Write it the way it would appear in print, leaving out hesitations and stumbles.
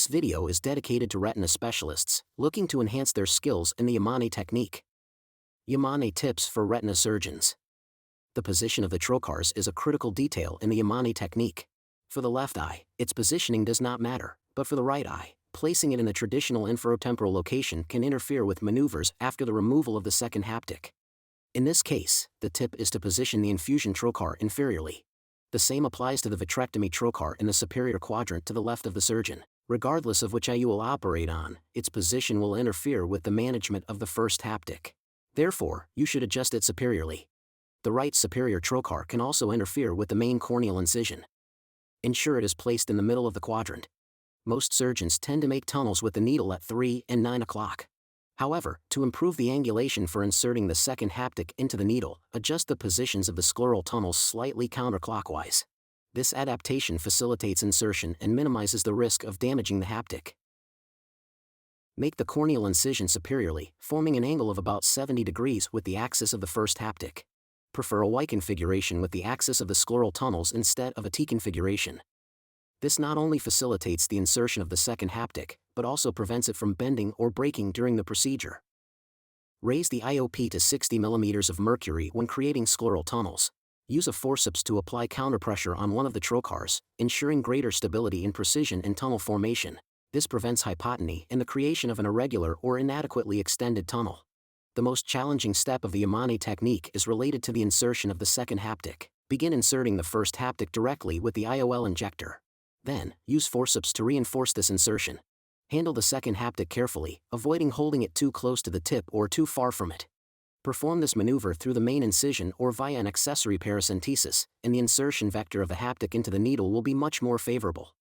This video is dedicated to retina specialists looking to enhance their skills in the Yamane technique. Yamane tips for retina surgeons. The position of the trocars is a critical detail in the Yamane technique. For the left eye, its positioning does not matter, but for the right eye, placing it in the traditional inferotemporal location can interfere with maneuvers after the removal of the second haptic. In this case, the tip is to position the infusion trocar inferiorly. The same applies to the vitrectomy trocar in the superior quadrant to the left of the surgeon. Regardless of which eye you will operate on, its position will interfere with the management of the first haptic. Therefore, you should adjust it superiorly. The right superior trocar can also interfere with the main corneal incision. Ensure it is placed in the middle of the quadrant. Most surgeons tend to make tunnels with the needle at 3 and 9 o'clock. However, to improve the angulation for inserting the second haptic into the needle, adjust the positions of the scleral tunnels slightly counterclockwise. This adaptation facilitates insertion and minimizes the risk of damaging the haptic. Make the corneal incision superiorly, forming an angle of about 70 degrees with the axis of the first haptic. Prefer a Y configuration with the axis of the scleral tunnels instead of a T configuration. This not only facilitates the insertion of the second haptic, but also prevents it from bending or breaking during the procedure. Raise the IOP to 60 mm of mercury when creating scleral tunnels. Use a forceps to apply counterpressure on one of the trocars, ensuring greater stability and precision in tunnel formation. This prevents hypotony and the creation of an irregular or inadequately extended tunnel. The most challenging step of the Yamane technique is related to the insertion of the second haptic. Begin inserting the first haptic directly with the IOL injector. Then, use forceps to reinforce this insertion. Handle the second haptic carefully, avoiding holding it too close to the tip or too far from it. Perform this maneuver through the main incision or via an accessory paracentesis, and the insertion vector of the haptic into the needle will be much more favorable.